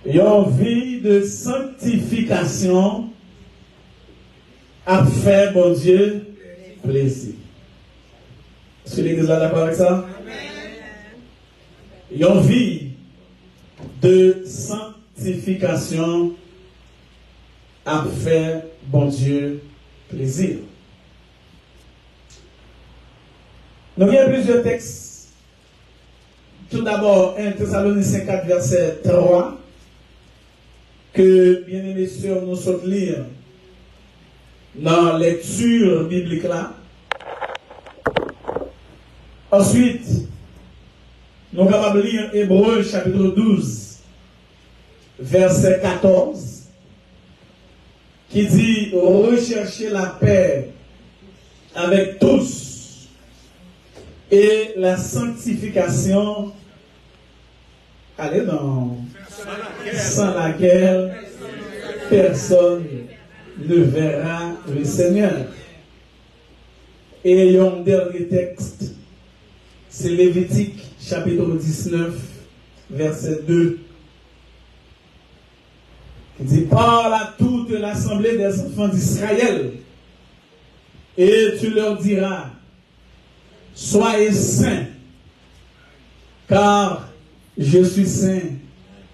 Une vie de sanctification a fait, bon Dieu, plaisir. Est-ce que l'Église est d'accord avec ça? Une vie de sanctification a fait, bon Dieu, plaisir. Nous avons plusieurs textes. Tout d'abord, 1 Thessaloniciens 4, verset 3, que, bien aimés sœurs, nous sommes lire dans la lecture biblique là. Ensuite, nous sommes capables de lire Hébreux chapitre 12, verset 14, qui dit recherchez la paix avec tous et la sanctification, allez non, sans laquelle personne ne verra le Seigneur. Et un dernier texte, c'est Lévitique chapitre 19, verset 2, qui dit parle à toute l'assemblée des enfants d'Israël et tu leur diras soyez saints car je suis saint,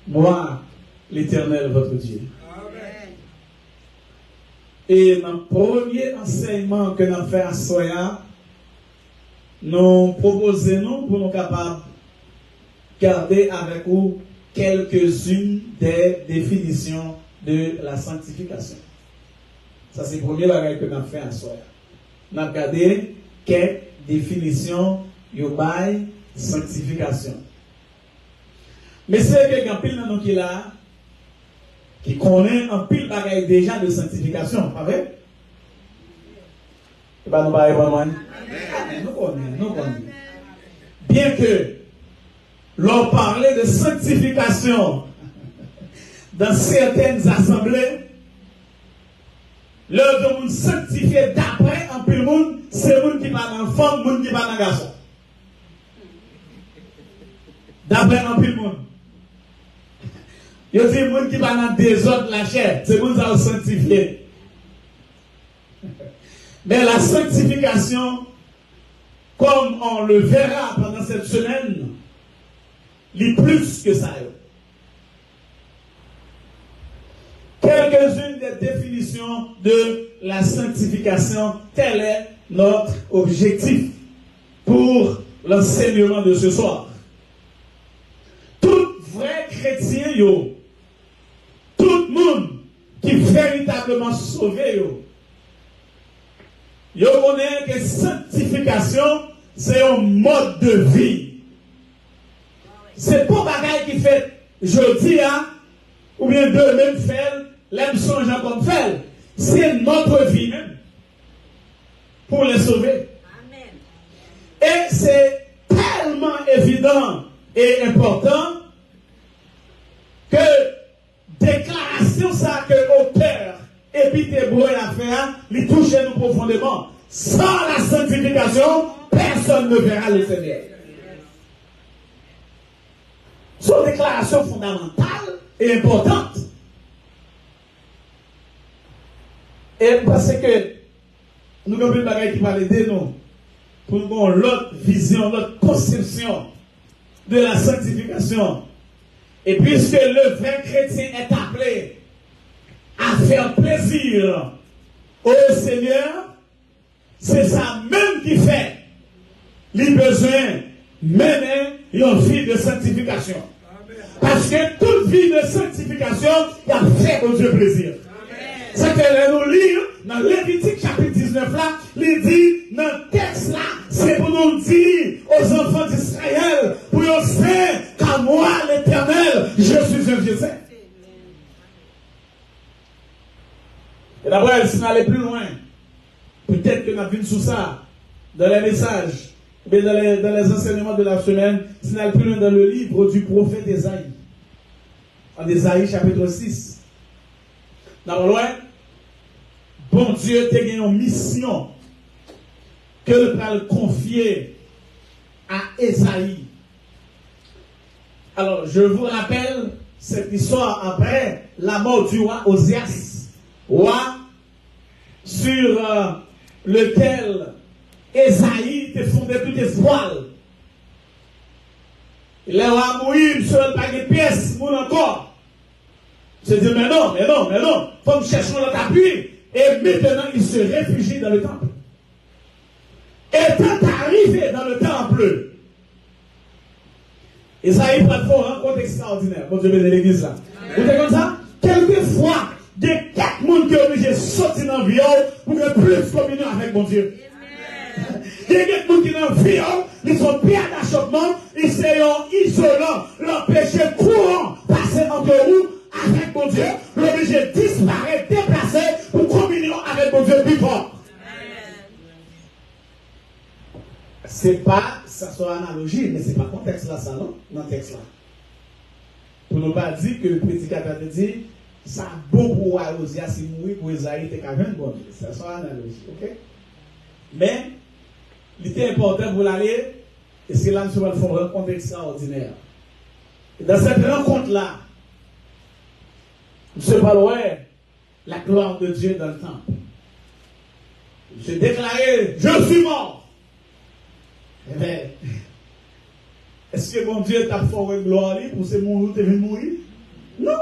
moi l'Éternel votre Dieu. Amen. Et dans le premier enseignement que nous avons fait à Soya, nous proposons pour nous capables de garder avec vous quelques-unes des définitions de la sanctification. Ça, c'est le premier bagage que nous avons fait à Soya. Nous avons regardé quelques définitions de la sanctification. Mais c'est que quand pile dans qui là, qui connaît un pile bagage déjà de sanctification, pas vrai? Et bien nous parlons pas moi. Nous connaissons. Bien que l'on parlait de sanctification dans certaines assemblées, le monde sanctifié d'après un peu le monde, c'est le monde qui va dans la femme, le monde qui va dans le garçon. D'après un peu le monde. Il y a des gens qui va dans le désordre la chair, c'est le monde qui va sanctifier. Mais la sanctification, comme on le verra pendant cette semaine, il plus que ça. Quelques-unes des définitions de la sanctification, tel est notre objectif pour l'enseignement de ce soir. Tout vrai chrétien, tout le monde qui est véritablement sauvé, connaît que sanctification, c'est un mode de vie. C'est pas bagaille qui fait jeudi, ou bien demain faire, l'aime songeant comme faire. C'est notre vie même pour les sauver. Amen. Et c'est tellement évident et important que déclaration ça que auteur et puis tes bruits à faire, les toucher nous profondément. Sans la sanctification, personne ne verra le Seigneur. C'est une déclaration fondamentale et importante. Et parce que nous avons une bagaille qui va l'aider nous pour nous avoir l'autre vision, l'autre conception de la sanctification. Et puisque le vrai chrétien est appelé à faire plaisir au Seigneur, c'est ça même qui fait les besoins mener une vie de sanctification. Amen. Parce que toute vie de sanctification, il a fait au Dieu plaisir. C'est que nous lire dans Lévitique chapitre 19 là, il dit dans le texte là, c'est pour nous dire aux enfants d'Israël, pour nous saint, car moi l'Éternel, je suis un Dieu saint. Et d'abord, si on allait plus loin, peut-être que nous avons vu sous ça, dans les messages, mais dans les enseignements de la semaine, si on allait plus loin dans le livre du prophète Ésaïe, en Ésaïe chapitre 6. Dans loin, bon Dieu t'a gagné une mission que le Père confier à Ésaïe. Alors, je vous rappelle cette histoire après la mort du roi Osias, roi sur lequel Esaïe te fondait tout espoir. Il est roi mourir, il ne serait pas de pièces, mon encore. Je dis, mais non, faut me chercher notre appui. Et maintenant, il se réfugie dans le temple. Étant arrivé dans le temple, Esaïe prend un rencontre extraordinaire. Bon Dieu bénisse l'église là. Vous êtes comme ça? Quelquefois, il y a 4 personnes qui sont obligés de sortir dans le viol pour que plus communion avec mon Dieu. Il y a quelques gens qui sont dans le viol, ils sont bien d'achoppement, ils sont isolants, leur péché courant passer entre vous avec mon Dieu, l'obligé disparaître, déplacer pour communion avec mon Dieu plus fort. C'est pas, ça soit analogie, mais c'est pas contexte là, ça non, dans le texte là. Pour ne pas dire que le prédicateur te dit, ça a beaucoup à Osias, si mourir pour Esaïe, t'es qu'à 20 bon, ça soit analogie, ok? Mais, il était important pour l'aller, et c'est là que nous allons faire une rencontre extraordinaire. Et dans cette rencontre-là, nous se parlons la gloire de Dieu dans le temple. J'ai déclaré, je suis mort. Eh bien, est-ce que mon Dieu t'a fait une gloire pour se mourir, tu veux mourir? Non.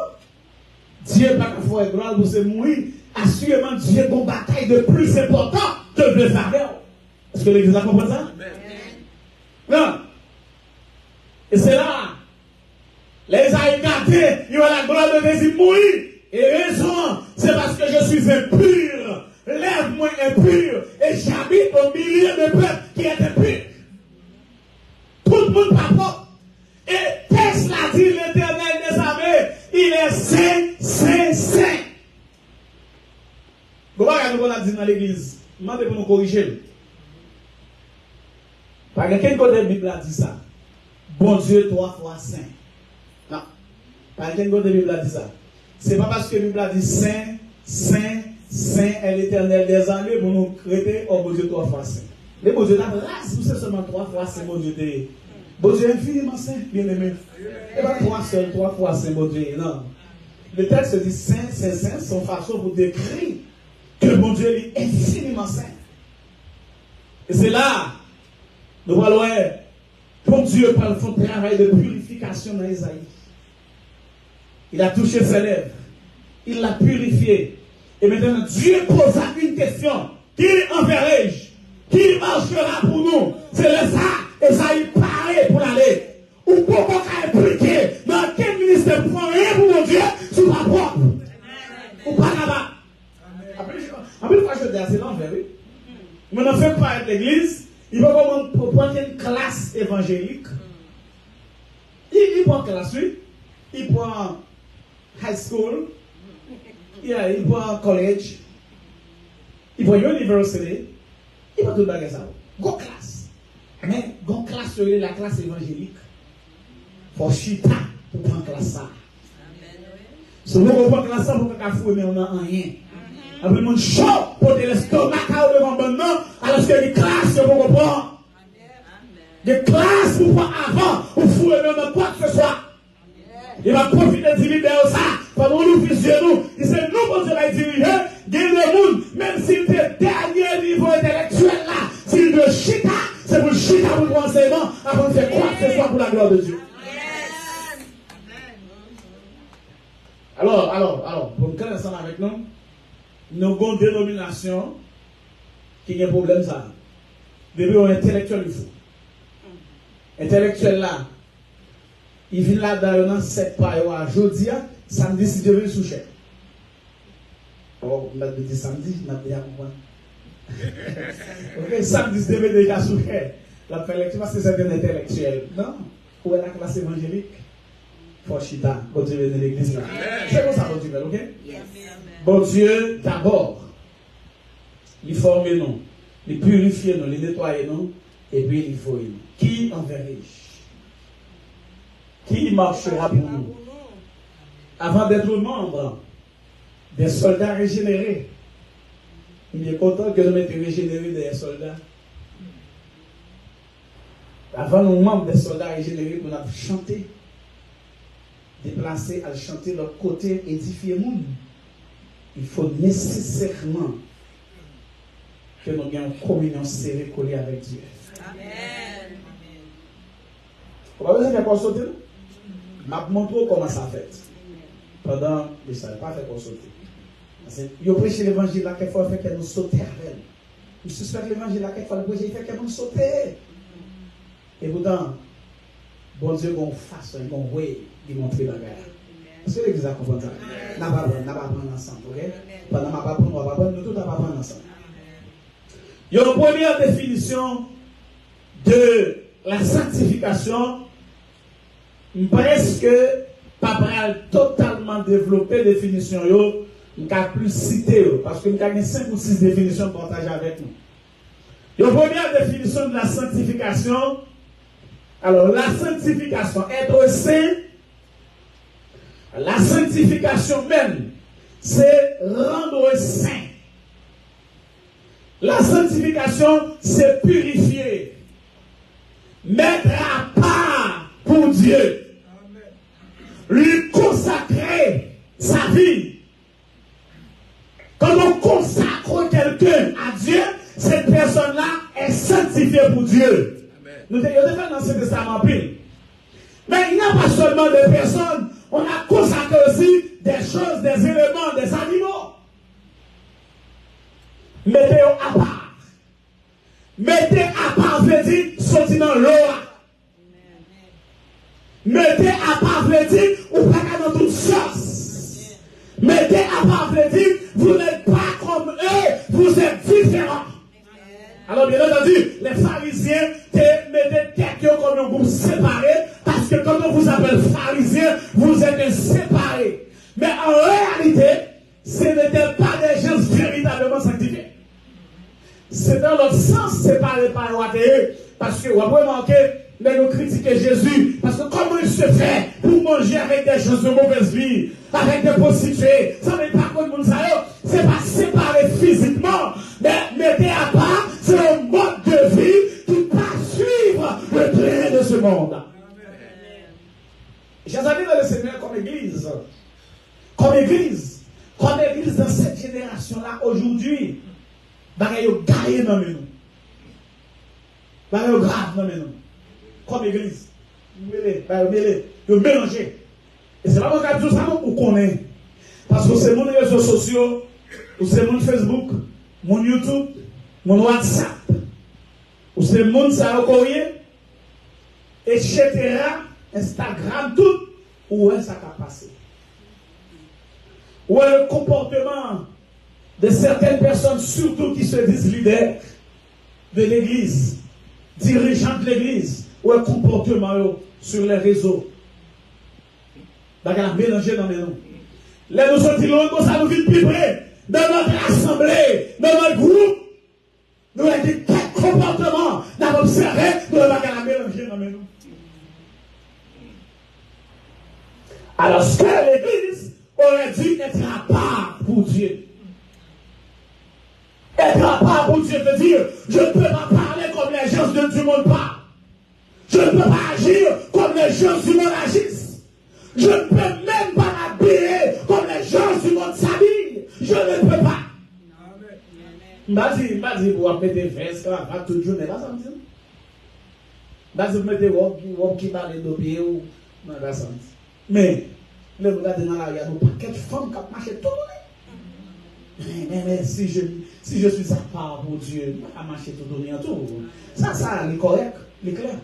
Dieu n'a pas fait une gloire pour se mourir. Assurément, Dieu a une bataille de plus importante que le faire. Est-ce que l'Église a compris ça? Non. Et c'est là, les Aïgatés, il y a la gloire de Jésus mourir. Et raison, c'est parce que je suis impur. Lève-moi impur. Et j'habite au milieu de peuples qui est impur. Tout le monde pas propre. Et texte l'a dit, l'Éternel des armées, il est saint, saint, saint. Comment on a dit dans l'église? Demandez pour nous corriger. Par quel côté la Bible a dit ça? Bon Dieu, 3 fois saint. Non. Par quel côté la Bible a dit ça? C'est pas parce que la Bible a dit saint, saint, saint est l'Éternel des armées pour nous créer, oh bon Dieu, 3 fois saint. Mais bon Dieu, la race, vous savez seulement 3 fois saint, bon Dieu, bon Dieu infiniment saint, bien aimé. Et pas 3 seul, 3 fois saint, bon Dieu, non. Le texte dit saint, saint, saint, son façon pour décrire que bon Dieu est infiniment saint. Et c'est là, nous voyons, bon Dieu parle son travail de purification dans Isaïe. Il a touché ses lèvres, il l'a purifié. Et maintenant, Dieu posa une question. Qui enverrai-je? Qui marchera pour nous? C'est le ça, Isaïe paraît pour aller. Ou pourquoi impliquer dans quel ministère pour rien pour mon Dieu sur ta propre? Ou pas là-bas? En plus, je dis, c'est l'envers, oui. Mais on ne fait pas avec l'église. Il va prendre une classe évangélique. Il prend classe, oui. Il prend high school. Il prend college. Il prend university. Il prend tout le bagage ça. Go classe. Mais go classe sur la classe évangélique. Faut chita pour prendre classe ça. Si vous prenez classe ça, vous pouvez fouiller, mais on n'a rien. Après, mon chaud pour l'estomac devant le nom, alors que des classes pour comprendre. Des classes pour prendre avant, pour fouiller dans quoi que ce soit. Il va profiter de diriger ça. Pendant nous, fils de nous, il sait nous, quand il va diriger, gagne le monde, même si tu es dernier niveau intellectuel là, s'il de chita, c'est pour chita pour l'enseignement, avant de faire quoi que ce soit pour la gloire de Dieu. Alors, pour me connaître ensemble avec nous, nous avons une dénomination qui a un problème ça. Depuis un intellectuel, il faut. Intellectuel là, il vient là dans 7 pas, jeudi, samedi, si je veux sous chèque. Oh, on a dit samedi, on a déjà compris. Ok, samedi, je devais déjà sous chèque. La lecture, c'est un intellectuel. Non, où est la classe évangélique? Faut chita, bon Dieu de l'église là. C'est comme ça, bon Dieu, ok? Bon Dieu, d'abord, il forme nous, il purifie nous, il nettoie nous, et puis il faut nous. Qui enverrai-je? Qui marchera pour nous? Avant d'être membre des soldats régénérés, il est content que nous mettions régénérés des soldats. Avant nous membres des soldats régénérés, pour nous chanter. déplacer, à chanter de l'autre côté, édifier le monde, il faut nécessairement que nous ayons une communion serrée collée avec Dieu. Amen. On va besoin de faire sauter. Je vais vous montrer comment ça fait. Pendant le ça, pas faire sauter. Vous prêchez l'évangile là, quelquefois, il fait que nous sauter avec elle. Vous suspectez l'évangile là, quelquefois, il fait que nous sauter. Et pourtant, bon Dieu, qu'on fasse un bon way de montrer la guerre. Est-ce que l'église a compris ça? N'a pas prendre ensemble, ok? Pendant ma papa, on va prendre, nous tous n'a pas prendre ensemble. Il y a une première définition de la sanctification, presque pas totalement développée définition, je ne peux plus citer, parce que nous avons 5 ou 6 définitions partagées avec nous. Il y a une première définition de la sanctification. Alors, la sanctification, être saint, la sanctification même, c'est rendre saint. La sanctification, c'est purifier, mettre à part pour Dieu, lui consacrer sa vie. Quand on consacre quelqu'un à Dieu, cette personne-là est sanctifiée pour Dieu. Nous devons faire dans ce testament pile. Mais il n'y a pas seulement des personnes, on a consacré aussi des choses, des éléments, des animaux. Mettez à part. Mettez à part, veut dire, sorti dans l'eau. Mettez à part, veut dire, ou pas dans toute chose. Mettez à part, veut dire, vous n'êtes pas comme eux, vous êtes différents. Alors, bien entendu, les pharisiens mettaient quelqu'un comme un groupe séparé, parce que quand on vous appelle pharisien, vous êtes séparés. Mais en réalité, ce n'étaient pas des gens véritablement sanctifiés. C'est dans l'autre sens séparé par Watéé, parce que vous avez remarqué, mais nous critiquons Jésus, parce que comment il se fait pour manger avec des gens de mauvaise vie, avec des prostituées, ça n'est pas comme nous savons, c'est pas séparé physiquement, mais mettez à part, c'est un mode de vie qui va suivre le train de ce monde. J'ai amis dans le Seigneur comme église dans cette génération-là aujourd'hui, bagaille yo gagne dans nous. Bagaille yo grave dans nous. Comme église. Vous mélangez. Et c'est pas mon cas de ça qu'on connaît. Parce que c'est mon réseaux sociaux, ou c'est mon Facebook, mon YouTube, mon WhatsApp, ou c'est mon courrier, etc. Instagram, tout, où est-ce que ça a passé? Où est le comportement de certaines personnes, surtout qui se disent leaders de l'église, dirigeants de l'église, ou un comportement sur les réseaux. Donc, elle a mélangé dans les noms. Là, nous sommes dit, ça nous vit plus près. Dans notre assemblée, dans notre groupe, nous avons dit quel comportement nous avons observé, nous avons mélangé dans les noms. Alors, ce que l'église aurait dû être à part pour Dieu. Être à part pour Dieu veut dire, je ne peux pas parler comme les gens du monde parlent. Je ne peux pas agir comme les gens du monde agissent. Je ne peux même pas m'habiller comme les gens du monde s'habillent. Je ne peux pas. Vas-y, vous mettre des vestes, cravate, toute journée, là, ça me dit. Vas-y, vous mettez des qui parlent de pied ou. Non, là, ça me dit. Mais, là, vous regardez dans la rue, il y a des paquets de femmes qui marchent tout le monde. Mais si je suis à part pour Dieu, je ne vais pas marcher tout le monde. Tout. Ça, il est correct, il est clair.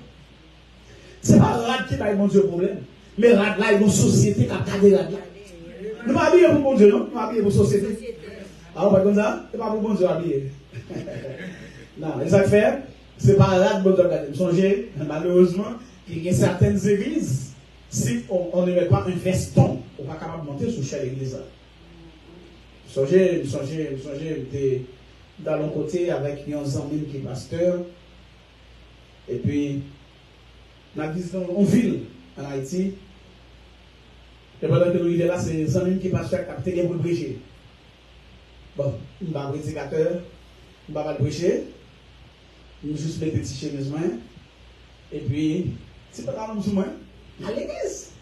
Ce n'est pas rad qui va mon Dieu problème. Mais rad là, il y a une société qui a gardé rad là. Nous ne pas habiller pour mon Dieu, non? Nous pas habiller pour la société. Ah, pas comme ça? Ce n'est pas pour mon Dieu habiller. Non, les affaires, ce n'est pas rad pour mon Dieu habiller. Songez, malheureusement, qu'il y a certaines églises, si on ne met pas un veston, on ne va pas capable de monter sur chaque église. Songez, dans l'autre côté avec un ami qui est pasteur, et puis, on ville en Haïti, et pendant que nous vivons là, c'est un ami qui est pasteur qui a capté pour prêcher. Bon, il va prédicateur, il va prêcher, il juste mettre des petits chemises, et puis, c'est pas grave, à l'église.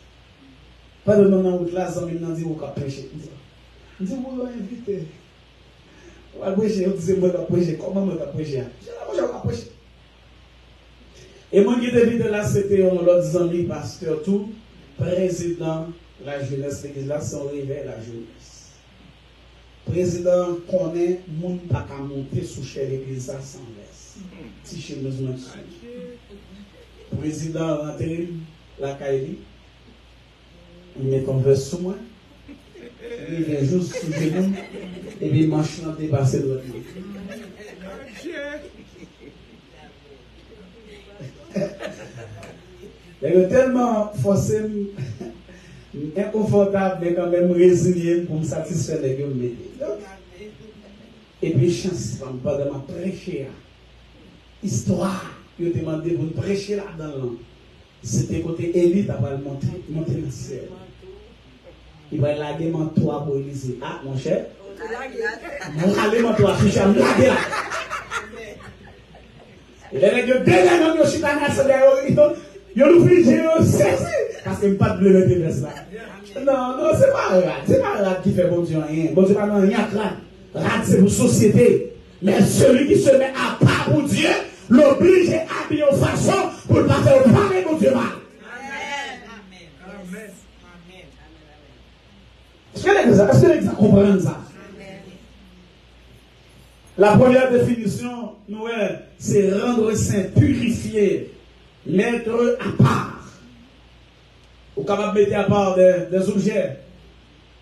Pas de nom dans route là, ça me dit, vous pouvez prêcher. Je dis, vous invité. On va prêcher, on dit, moi, je vais prêcher. Comment je vais prêcher? Je vais prêcher. Et moi qui était là, c'était un autre ami, pasteur, tout, président de la jeunesse, l'église là, c'est un réveil la jeunesse. Président connaît, le monde n'a pas monter sous chez l'église sans laisse. Si chez nous, président rentre la Kaili, il met ton verse sous moi, il vient juste sous chez nous, et puis il marche dans le dépassé de l'autre. Il est tellement forcé, inconfortable, mais quand même résilient pour me satisfaire les gars. Et puis, chance, je ne vais pas prêcher. Histoire, je te demandé pour prêcher là-dedans. C'était côté élite, à monter dans le ciel. Il va laguer mon toit pour Élysée. Ah, mon cher, allez, mon toit, je suis lagué là. Et les gars, derrière nous, je suis dans la yo l'ouvri, j'ai saisi. Parce que je ne pas de bleu de ça. Non, non, c'est pas rad. C'est pas rad qui fait bon Dieu rien. Bon Dieu, pas dans rien rad. Rad, c'est pour société. Mais celui qui se met à part pour Dieu, l'oblige à habiller en façon pour ne pas faire parler mon Dieu mal. Amen. Amen. Est-ce que les gens comprennent ça? La première définition, nous, c'est rendre saint, purifier. Mettre à part. Ou capable de mettre à part des objets,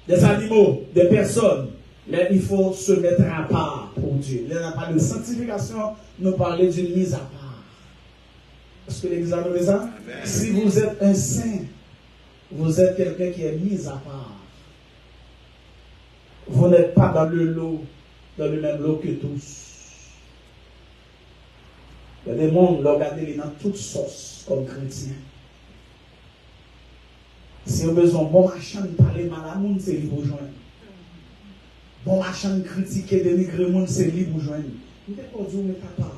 des animaux, des personnes. Mais il faut se mettre à part pour Dieu. Il n'y a pas de sanctification, nous parlons d'une mise à part. Est-ce que l'Église a dit ça? Si vous êtes un saint, vous êtes quelqu'un qui est mis à part. Vous n'êtes pas dans le lot, dans le même lot que tous. Il y a des mondes, regardez-les dans toutes sauces comme chrétiens. Si vous avez besoin de bon machin de parler mal à monde, c'est libre joindre. Bon machin de critiquer, dénigrer le monde, c'est libre joindre. Vous ne pouvez pas dire, mais papa.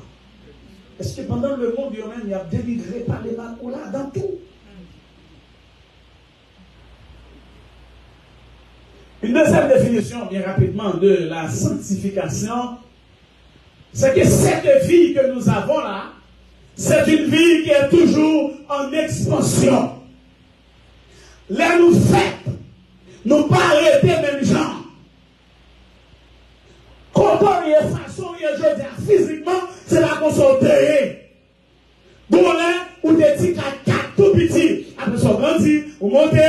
Est-ce que pendant le monde, il y a dénigré, parler mal ou là, dans tout? Une deuxième définition, bien rapidement, de la sanctification, c'est que cette vie que nous avons là, c'est une vie qui est toujours en expansion. Là, nous faisons, nous pas arrêter même gens. Comment il est façon, il est jeudi, physiquement, c'est la consolidée. Bon, là, ou des petits quatre tout petits. Après ça, grandit, ou monter,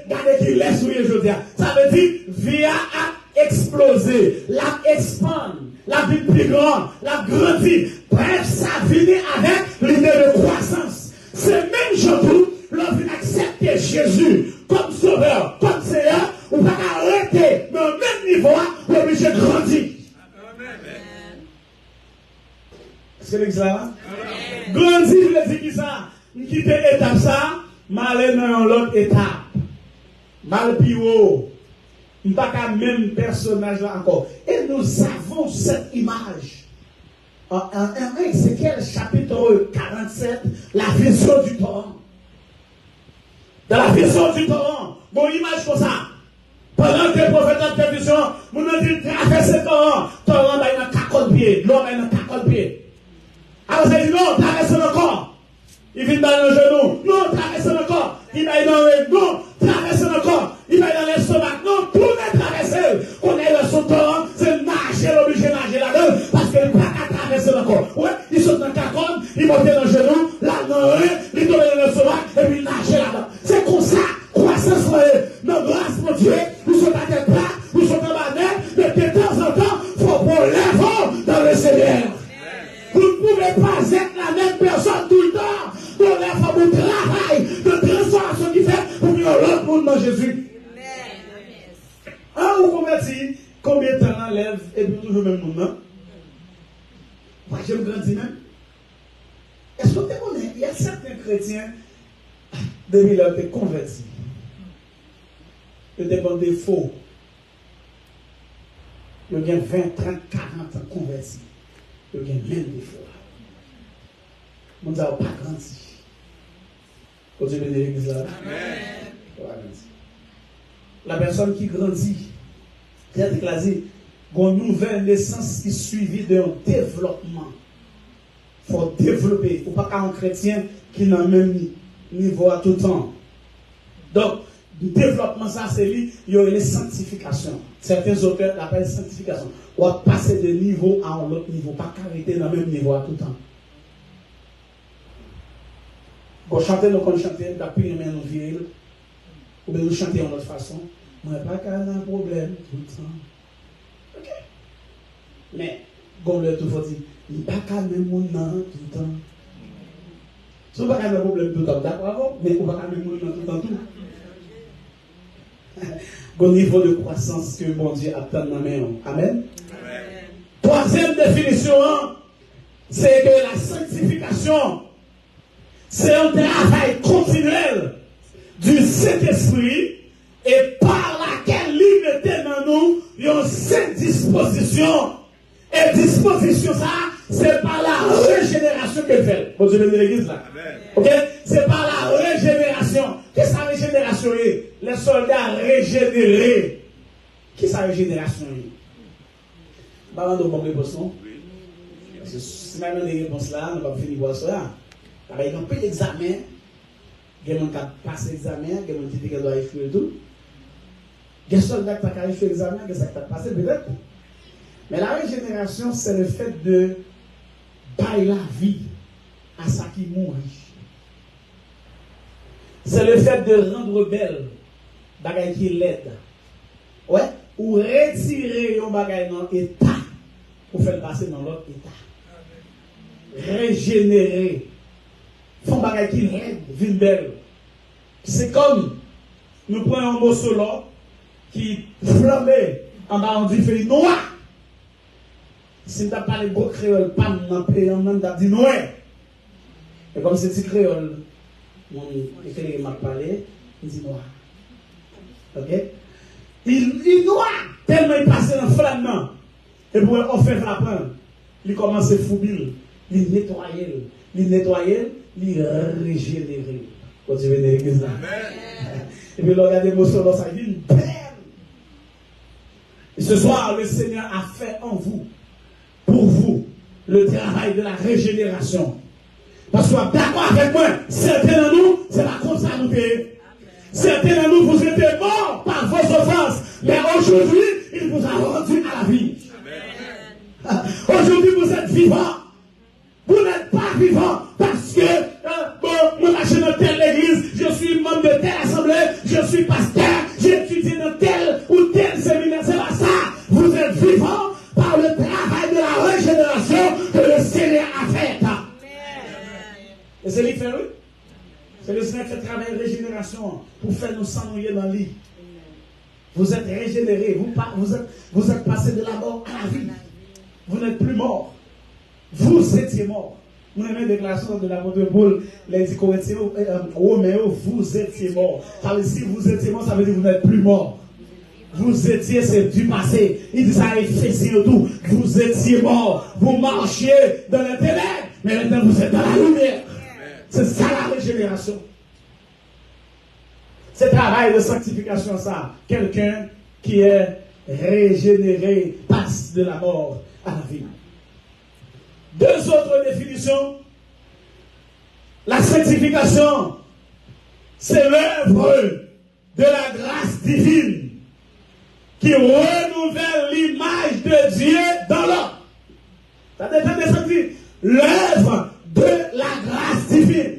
gardez qui laisse ou il est jeudi. Ça veut dire, via a explosé, la expand. La vie plus grande, la grandit. Bref, ça vient avec l'idée de croissance. C'est même jour l'on vient accepter Jésus comme sauveur, comme Seigneur, on va arrêter dans le même niveau, on est obligé de grandir. Est-ce que l'église là? Grandir, je veux dire qui ça? Nous quitter l'étape ça, m'aller dans l'autre étape. Mal plus haut. Nous n'avons pas même personnage là encore. Et nous avons cette image. En Ézéchiel chapitre 47, la vision du torrent. Dans la vision du torrent, bon image comme ça. Pendant que le prophète a fait vision, nous nous dit traverser le torrent. Torrent va dans 40 pieds. L'homme va dans 40 pieds. Alors ça dit non, traverser le corps. Il vient dans le genou. Non, traverser le corps. Il va dans le non, traverser le corps. Il va dans l'estomac. Non, tout est traversé. On est dans son torrent, c'est nager, l'obligé de nager là-dedans, parce qu'il ne peut pas traverser le corps. Ouais, il saute dans 40, il monte dans le genou, là, dans il tombe dans l'estomac, et puis il nage là-dedans. C'est comme ça, croissance, nos grâce, mon Dieu, nous sommes à tête plate, nous sommes en manette, mais de temps en temps, il faut qu'on lève dans le Seigneur. Vous ne pouvez pas être la même personne tout le temps. Vous lève votre travail de transformation qui fait pour que l'autre monde dans Jésus. Ah, vous convertis, combien de temps on lève et puis toujours le même monde, non? Moi, je me grandis même. Est-ce que vous connaissez? Il y a certains chrétiens, depuis leur été convertis, ils ont des faux. Ils ont 20, 30, 40 ans convertis. Ils ont même des faux. Nous n'avons pas grandi. Quand je viens de l'église là. La personne qui grandit, qui a déclaré, une nouvelle naissance qui suivie d'un développement. Il faut développer. Il ne faut pas qu'un chrétien qui n'a même niveau à tout temps. Donc, le développement, ça, c'est lui, il y a une sanctification. Certains auteurs l'appellent sanctification. On va passer de niveau à un autre niveau, pas qu'arrêter dans le même niveau à tout temps. Quand chanter, nous quand chanter, d'après nous vieillir, ou bien nous chanter en autre façon, moi, pas qu'à un problème tout le temps. Ok. Mais, comme le tout faut dire, il n'y a pas qu'à même mon nom tout le temps. Si vous n'avez pas de problème tout le temps, d'accord, mais vous n'avez pas même mon nom tout le temps tout. Au niveau de croissance que mon Dieu attend dans la main. Amen. Troisième définition, c'est que la sanctification, c'est un travail continuel du Saint-Esprit et par laquelle il mettait dans nous une sainte disposition. Et disposition, ça, c'est par la régénération qu'elle fait. Bon Dieu bénit l'église là. Ok? C'est par la régénération. Qu'est-ce que la régénération est? Les soldats régénérés. Qu'est-ce que la régénération est? Bah, on a une réponse. Parce que si on a une réponse là, on va finir voir ça. Il y a un peu d'examen. Il y a des gens qui passent l'examen, il y a des gens qui doivent écrire tout. Il y a des soldats qui ont écrit l'examen, il y a des gens qui ont passé peut-être. Mais la régénération, c'est le fait de bailler la vie à ça qui mourit. C'est le fait de rendre belle bagaille qui l'aide. Ouais, ou retirer un bagaille dans l'état pour faire passer dans l'autre état. Régénérer. Font bagaille qui l'aide, vie belle. C'est comme nous prenons un morceau là qui flammait en bas du feu noir. Si tu as parlé de beau créole, pas dans le pays, on a dit noir. Et comme c'est dit créole, mon éclairé m'a parlé, il dit noir. Ok? Il noir, tellement il passe dans le flamme. Et pour en faire la prendre, il commence à fouiller, il nettoyer, il régénérer. Quand tu viens de l'église là. Et puis, regardez l'émotion dans sa vie, une belle. Et ce soir, le Seigneur a fait en vous, pour vous, le travail de la régénération. Parce que d'accord avec moi, certains de nous, c'est la comme ça nous payons. Certains de nous, vous étiez morts par vos offenses. Mais aujourd'hui, il vous a rendu à la vie. Aujourd'hui, vous êtes vivants. Vous n'êtes pas vivants parce que, moi, je suis dans telle église, je suis membre de telle assemblée, je suis pasteur, j'ai étudié dans tel ou tel séminaire. C'est pas ça. Vous êtes vivants par le travail de la régénération que le Seigneur a fait. Et c'est lui qui fait, oui. C'est le Seigneur qui fait travail de régénération pour faire nous s'ennuyer dans le lit. Vous êtes régénérés, vous êtes passés de la mort à la vie. Vous n'êtes plus morts. Vous étiez morts. Nous avons une déclaration de l'apôtre Paul, les Corinthiens, Romains, vous étiez morts. Ça veut dire, si vous étiez morts, ça veut dire que vous n'êtes plus morts. Vous étiez, c'est du passé. Il dit ça à Éphésiens tout. Vous étiez morts. Vous marchiez dans les ténèbres. Mais maintenant, vous êtes dans la lumière. C'est ça la régénération. C'est le travail de sanctification, ça. Quelqu'un qui est régénéré passe de la mort à la vie. Deux autres définitions. La sanctification, c'est l'œuvre de la grâce divine qui renouvelle l'image de Dieu dans l'homme. Ça dépend de ça dit. L'œuvre de la grâce divine.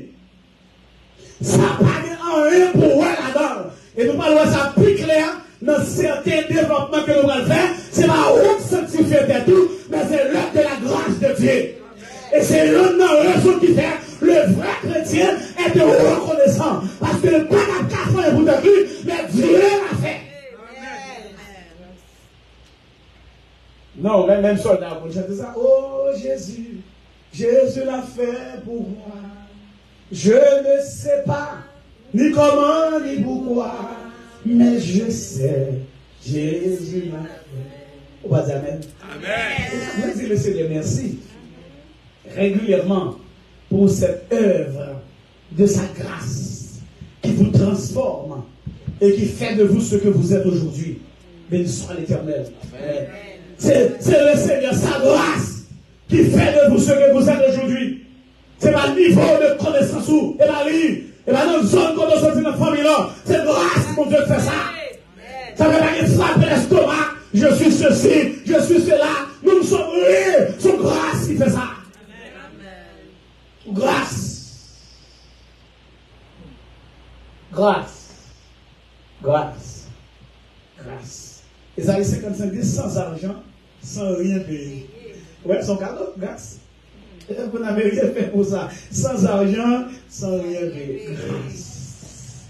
Ça n'a pas rien pour voir là-dedans. Et nous parlons de ça plus clair dans certains développements que nous allons faire. C'est pas où sanctifier tout, mais c'est l'œuvre de la grâce de Dieu. Et c'est l'une des raisons qui fait le vrai chrétien est reconnaissant. Parce que le pas qu'à faire pour de lui, mais Dieu l'a fait. Non, même soldat, vous chantez ça. Oh Jésus, Jésus l'a fait pour moi. Je ne sais pas ni comment ni pourquoi, mais je sais, Jésus l'a fait. On va dire Amen. Amen. Merci le Seigneur, merci. Régulièrement pour cette œuvre de sa grâce qui vous transforme et qui fait de vous ce que vous êtes aujourd'hui. Béni soit l'Éternel. C'est le Seigneur, sa grâce, qui fait de vous ce que vous êtes aujourd'hui. C'est pas le niveau de connaissance ou, et la vie, et pas dans une zone qu'on doit sortir dans la famille là. C'est grâce, mon Dieu, de faire ça. Ça veut pas qu'il frappe l'estomac. Je suis ceci, je suis cela. Nous sommes liés. C'est grâce qui fait ça. Grâce. Grâce. Grâce. Grâce. Isaïe 55 dit sans argent, sans rien payer. Ouais, son cadeau, grâce. Vous n'avez rien fait pour ça. Sans argent, sans rien payer. Grâce.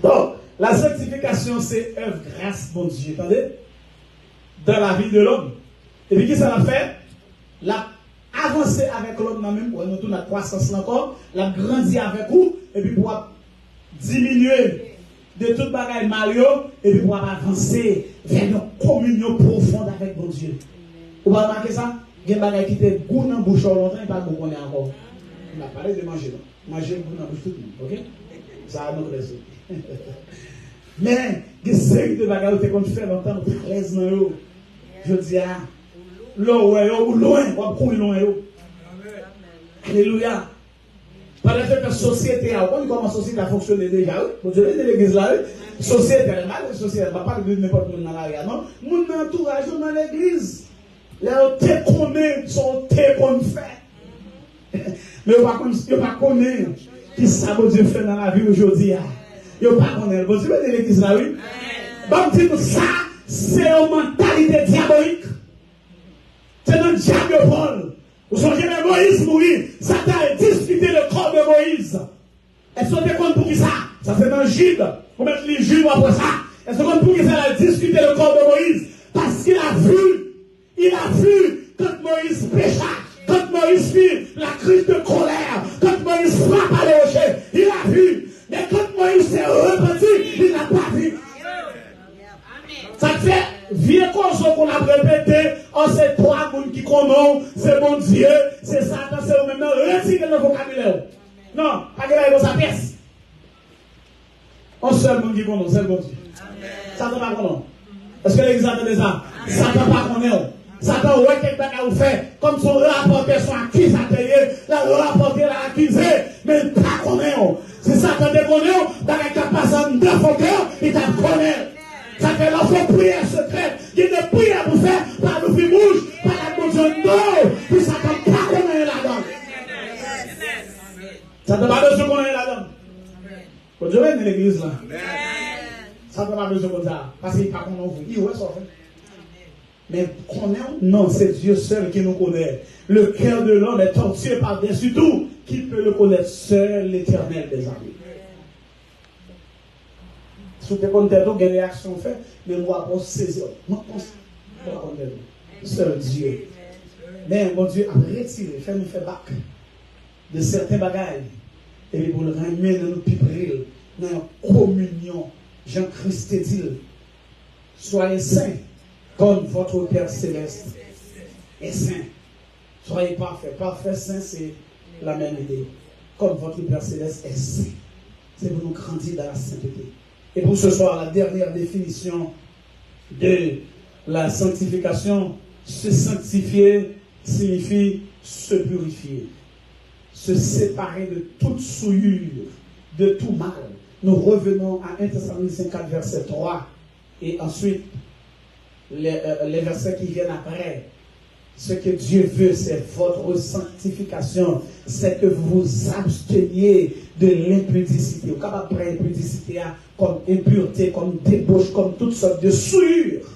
Donc, la sanctification, c'est œuvre grâce, mon Dieu. Attendez? Dans la vie de l'homme. Et puis, qu'est-ce que ça va faire? La avancer avec l'homme même, pour nous tourner la croissance encore, la grandir avec vous, et puis pour diminuer de toute bagaille Mario, et puis pour avancer vers une communion profonde avec mon Dieu. Vous avez remarqué ça? Il y a des bagailles qui étaient goût dans la bouche longtemps, et pas beaucoup encore. On a parlé de manger, non? Manger goût dans la bouche tout le monde, ok? Ça a notre raison. Mais, il y a des séries de bagailles où tu fais longtemps, tu es à l'aise dans l'eau. Je dis, ah, l'eau, ou loin, ou courir loin. Alléluia. Par exemple, la société, on comment la société a fonctionné déjà. Vous avez dit l'église là, société, la société, je ne vais pas parler de n'importe où dans l'arrière, non? Mon entourage dans l'église, là, on te connaît, son te qu'on fait. Mais on ne va pas connaître qui ça que Dieu fait dans la vie aujourd'hui. Il ne va pas connaître. Vous avez dit l'église là, oui? Bon, dis-nous ça, c'est une mentalité diabolique. C'est un diable de Paul. Vous songez de Moïse mourir. Satan a discuté le corps de Moïse. Est-ce que vous compte pour qui ça? Ça c'est dans Jude. Vous mettez les Judes après ça. Est-ce que vous compte pour qui ça a discuté le corps de Moïse? Parce qu'il a vu quand Moïse pécha, quand Moïse fit la crise de colère, quand Moïse frappe à le rocher, il a vu. Mais quand Moïse s'est repenti, il n'a pas vu. Ça fait vieux cause qu'on a répété, oh c'est toi qui connaissent, c'est mon Dieu, c'est Satan, c'est eux-mêmes. Non, retirez le vocabulaire. Non, pas que là, dans sa pièce. On seul monde qui connaît, c'est bon Dieu. Satan pas connaît. Est-ce que l'église entend ça? Satan pas connaît. Satan, ouais, quelque chose à faire, comme son rapporteur, son accusateur, la rapporteur l'a accusé, mais pas connaît. Si Satan te connaît, dans les cas passants de fauteur, il t'a connaît. Ça fait l'enfant prière secrète. Il y a des prières pour faire par le vie rouge, par la bouche non. Puis ça ne pas connaître là-dedans. Ça ne pas besoin de connaître là-dedans. Quand je vais dans l'église là, ça ne pas besoin de ça. Parce qu'il n'y a pas qu'on vous. Il est ça fait. Mais connaître, non, c'est Dieu seul qui nous connaît. Le cœur de l'homme est torturé par-dessus tout. Qui peut le connaître? Seul l'Éternel des armées. Si vous avez des réactions faites, mais moi, on saisir. Non, seul Dieu. Mais mon Dieu a retiré, fait nous faire bac de certains bagages. Et pour le ramener dans nos piperils, dans la communion. Jean-Christ dit, soyez saints comme votre Père Céleste est saint. Soyez parfaits. Parfait, saint, c'est la même idée. Comme votre Père Céleste est saint. C'est pour nous grandir dans la sainteté. Et pour ce soir, la dernière définition de la sanctification, se sanctifier signifie se purifier, se séparer de toute souillure, de tout mal. Nous revenons à 1 Thessaloniciens 4, verset 3, et ensuite les versets qui viennent après. Ce que Dieu veut, c'est votre sanctification. C'est que vous vous absteniez de l'impudicité. Vous êtes capable de prendre l'impudicité comme impureté, comme débauche, comme toutes sortes de souillures.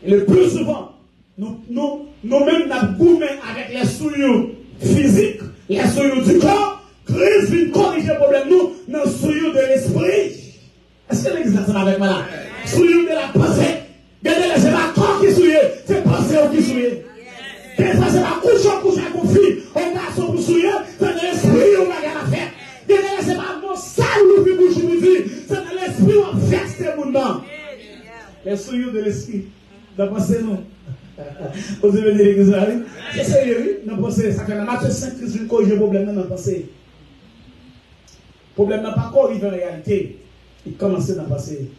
Et le plus souvent, nous-mêmes, nous goûtons avec les souillures physiques, les souillures du corps. Christ vient corriger le problème, nous, dans les souillures de l'esprit. Est-ce que l'église est avec moi là? Souillures de la pensée. Regardez, c'est pas corps qui souille, c'est pensée qui souille. Et ça, c'est pas couche à conflit. On garçon pour souiller, c'est dans l'esprit on va gagner la fête. Regardez, c'est pas mon sale ou puis bouche ou dit, c'est dans l'esprit on vexe ces gens. Les souillures de l'esprit. Dans pensée, non. Vous avez dit l'église là, oui? C'est sérieux, oui? Dans pensée, ça fait la Matthieu 5, Christ vient corriger le problème dans la pensée. problème n'a pas encore arrivé en réalité. Il commence à passer.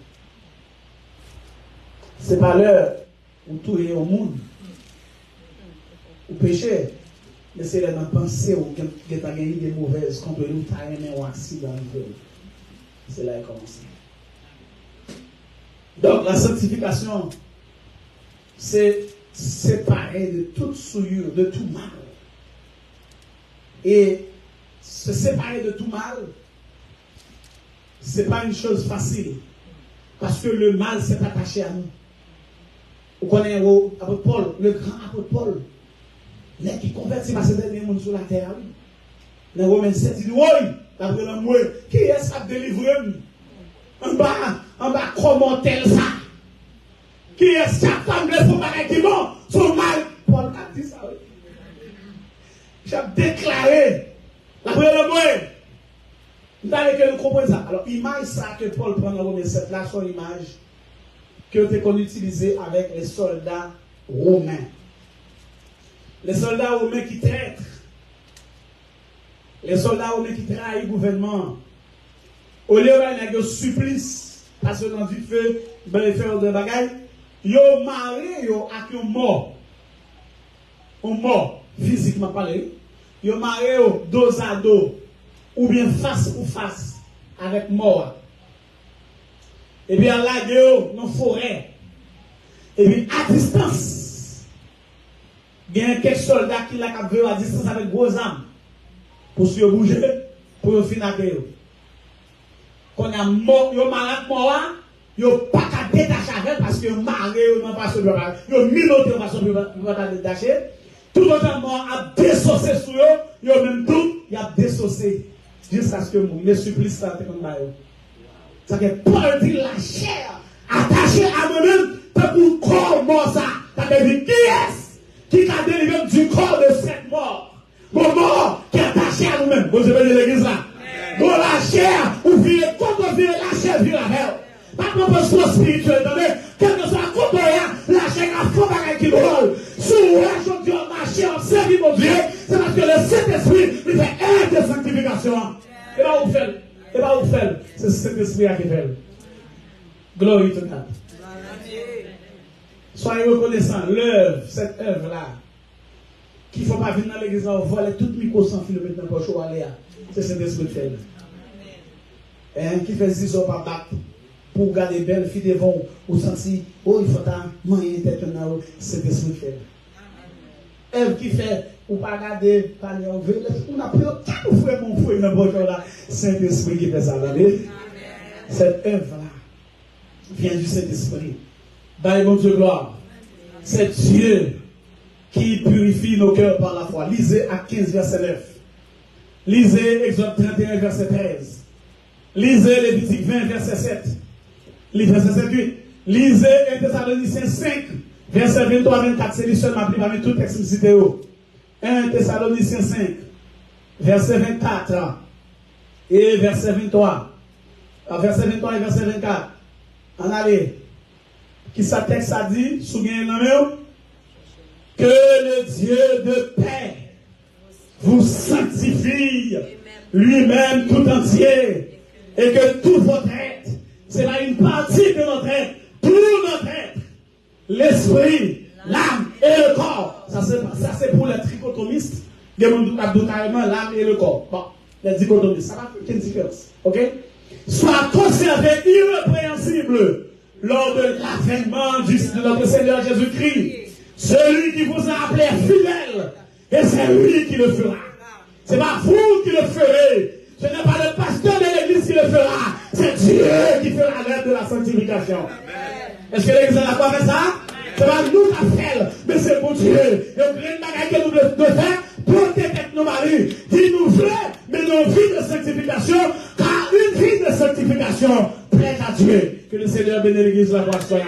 Ce n'est pas l'heure où tout est au monde, ou péché, mais c'est là dans penser où il y a des mauvaises contre nous, tu as aimé un accident. C'est là qu'il commence. Donc la sanctification, c'est séparer de toute souillure, de tout mal. Et se séparer de tout mal, ce n'est pas une chose facile. Parce que le mal s'est attaché à nous. Vous connaissez l'apôtre Paul, le grand apôtre Paul. Les qui convertit par ces derniers mondes sur la terre. Dans Romains 7, il dit, oui, d'après l'amour, qui est-ce qui a délivré nous? En bas, comment tel ça? Qui est-ce qui a fait son bagage qui bon? Son mal. Paul a dit ça, oui. J'ai déclaré, d'après l'amour, vous allez que nous comprenions ça. Alors, image ça que Paul prend dans Romains 7, là, son image qui a été utilisée avec les soldats romains. Les soldats romains qui traitent. Les soldats romains qui trahissent le gouvernement. Au lieu de supplice, parce que dans le feu, ben les faire de bagaille, ils ont marié avec un mort. Un mort, physiquement parlé. Ils ont marié dos à dos, ou bien face ou face, avec mort. Et puis, là, ils dans la forêt. Et puis, à distance, il y a quelques soldats qui l'ont à distance avec gros armes. Pour se bouger, pour finir avec eux. Quand il y a mort, il y a malade mort, il n'y a pas qu'à détacher avec parce que maré, il n'y a pas de détacher. Il y a minoté, il n'y a pas de détacher. Tout le temps mort a désaucé sur eux, il y a même tout, il a désaucé. Jusqu'à ce que il est supplice ça comme ça. Ça fait Paul dit la chair attachée à moi-même, c'est pour corps mort ça. Ça veut dire qui est-ce qui a délivré du corps de cette mort? Mon mort qui est attaché à nous-mêmes. Vous avez dit l'église là. Bon, la chair, ou vire, quand on vire la chair, vire la hell. Pas de position spirituelle, attendez. Quel que soit le la chair a faux bagage qui brûle. Si vous aujourd'hui en marché, en servir mon Dieu, c'est parce que le Saint-Esprit lui fait un de sanctification. Et là, vous faites. Et là, vous faites. C'est le Saint-Esprit qui fait. Glory to God. Soyez reconnaissants, l'œuvre, cette œuvre-là, qu'il ne faut pas venir dans l'église, on voit tout micro sans fil, mettre dans le poche, c'est Saint-Esprit qui fait. Qui fait 10 heures par bac pour garder belle fille devant ou sentir, oh, il faut ta main intentionale, c'est Saint-Esprit qui fait. Eve qui fait, ou pas garder, pas on a pris aucun frère, mon frère, dans le poche, Saint-Esprit qui fait ça. Cette œuvre-là vient du Saint-Esprit. Dans le bon Dieu gloire, c'est Dieu qui purifie nos cœurs par la foi. Lisez Actes 15, verset 9. Lisez Exode 31, verset 13. Lisez Lévitique 20, verset 7. Verset 7, 8. Lisez 1 Thessaloniciens 5, verset 23, 24. C'est lui seul m'a pris parmi tout texte cité. 1 Thessaloniciens 5, verset 24 et verset 23. Verset 23 et verset 24. En allez. Qui sa texte a dit, souvenez-vous, que le Dieu de paix vous sanctifie lui-même tout entier et que tout votre être, c'est là une partie de notre être, tout notre être, l'esprit, l'âme et le corps. Ça c'est pour les trichotomistes, carrément l'âme et le corps. Bon, les dichotomistes, ça va faire une différence. Ok? Soit conservé irrépréhensible lors de l'avènement de notre Seigneur Jésus-Christ. Celui qui vous a appelé fidèle, et c'est lui qui le fera. Ce n'est pas vous qui le ferez. Ce n'est pas le pasteur de l'église qui le fera. C'est Dieu qui fera l'œuvre de la sanctification. Est-ce que l'église a quoi avec ça? Ce n'est pas nous qui faisons, mais c'est pour Dieu. Et au grand bagage que nous devons faire, porter nos maris. Dis-nous vrai, mais nos vies de sanctification, car une vie de sanctification prête à Dieu. Que le Seigneur bénisse l'église de la gloire.